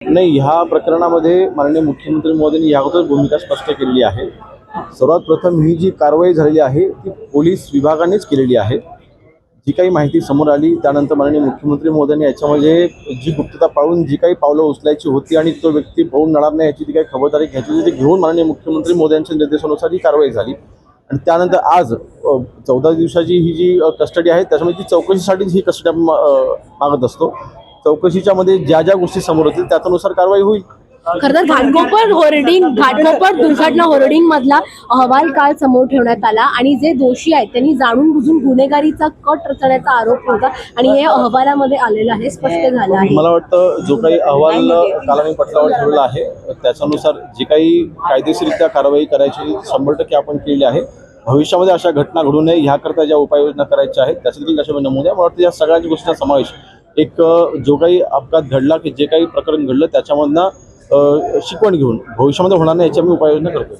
नाही, ह्या प्रकरणामध्ये माननीय मुख्यमंत्री महोदयांनी याबद्दल भूमिका स्पष्ट केलेली आहे. सर्वात प्रथम ही जी कारवाई झालेली आहे ती पोलीस विभागानेच केलेली आहे. जी काही माहिती समोर आली त्यानंतर माननीय मुख्यमंत्री महोदयांनी याच्यामध्ये जी गुप्तता पाळून जी काही पावलं उचलायची होती आणि तो व्यक्ती पळून जाणार नाही याची जी काही खबरदारी घ्यायची होती ती घेऊन माननीय मुख्यमंत्री महोदयांच्या निर्देशानुसार ही कारवाई झाली. आणि त्यानंतर आज 14 दिवसाची ही जी कस्टडी आहे त्याच्यामध्ये ती चौकशीसाठीच ही कस्टडी आपण मागत असतो. चौकशीच्या मध्ये ज्या ज्या गोष्टी समोर होतील त्यानुसार कारवाई होईल. खरं तर घाटकोपर दुर्घटना होर्डिंग मधला अहवाल काल समोर ठेवण्यात आला आणि जे दोषी आहेत त्यांनी जाणून बुजून गुन्हेगारीचा कट रचण्याचा आरोप होता आणि हे अहवालामध्ये आलेलं आहे, स्पष्ट झालं आहे. मला वाटतं जो काही अहवाल काल आम्ही पटलावर ठेवला आहे त्याच्यानुसार जी काही कायदेशीररित्या कारवाई करायची 100% आपण केली आहे. भविष्यामध्ये अशा घटना घडू नये ह्याकरता ज्या उपाययोजना करायच्या आहेत त्याच्यातील त्याच्यामध्ये नमूद आहे. मला वाटतं या सगळ्या गोष्टींचा समावेश एक जो काही अपघात घडला की जे काही प्रकरण घडलं त्याच्यामधनं शिकवण घेऊन भविष्यामध्ये होणार नाही याची आम्ही उपाययोजना करतो.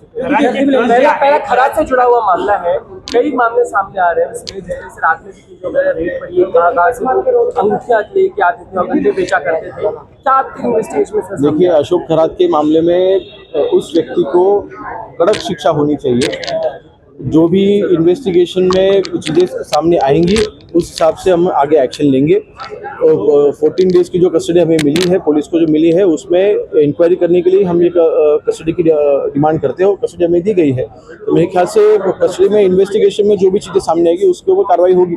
पहला खराब से जुड़ा हुआ मामला है, कई मामले सामने आ रहे हैं इसमें, जैसे राजनीति की जो रेट पड़ी है कहाँ से अंगूठियाँ लेके आते थे और गंदे बेचा करते थे, क्या आपकी इन्वेस्टिगेशन में? देखिए, अशोक खरात के मामले में उस व्यक्ति को कड़क शिक्षा होनी चाहिए. जो भी इन्वेस्टिगेशन में चीज़ें सामने आएंगी उस हिसाब से हम आगे एक्शन लेंगे. 14 डेज़ की जो कस्टडी हमें मिली है, पुलिस को जो मिली है उसमें इंक्वायरी करने के लिए हम ये कस्टडी की डिमांड करते हैं और कस्टडी हमें दी गई है. तो मेरे ख्याल से कस्टडी में इन्वेस्टिगेशन में जो भी चीज़ें सामने आएगी उसके ऊपर कार्रवाई होगी.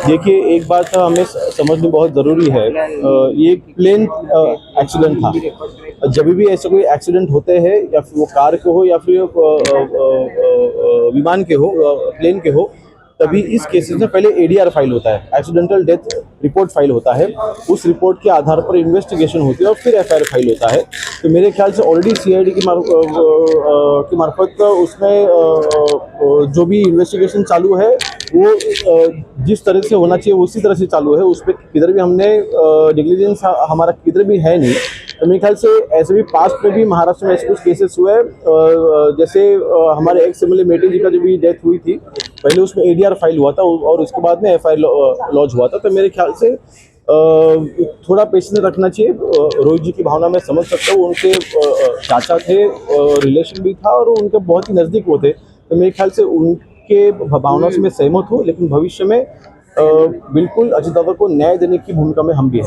देखिए, एक बात हमें समझनी बहुत ज़रूरी है. ये एक प्लेन एक्सीडेंट था. जब भी ऐसा कोई एक्सीडेंट होते हैं या फिर वो कार के हो या फिर विमान के हो, प्लेन के हो, तभी इस केसेस में पहले एडीआर फाइल होता है, एक्सीडेंटल डेथ रिपोर्ट फाइल होता है. उस रिपोर्ट के आधार पर इन्वेस्टिगेशन होती है और फिर एफआईआर फाइल होता है. तो मेरे ख्याल से ऑलरेडी सीआईडी की मार्फत उसमें जो भी इन्वेस्टिगेशन चालू है वो जिस तरह से होना चाहिए उसी तरह से चालू है. उस पर किधर भी हमने नेग्लिजेंस हमारा किधर भी है नहीं. तो मेरे ख्याल से ऐसे भी पास्ट में भी महाराष्ट्र में ऐसे कुछ केसेस हुए जैसे हमारे एक्स एमएलए मेटे जी का जो भी डेथ हुई थी, पहले उसमें एडीआर फाइल हुआ था और उसके बाद में एफआईआर लॉन्च हुआ था. तो मेरे ख्याल से थोड़ा पेशेंस रखना चाहिए. रोहित जी की भावना मैं समझ सकता हूँ. उनके चाचा थे, रिलेशन भी था और उनके बहुत ही नज़दीक वो थे. तो मेरे ख्याल से उनके भावना से मैं सहमत हूँ, लेकिन भविष्य में बिल्कुल अजय दादा को न्याय देने की भूमिका में हम भी हैं.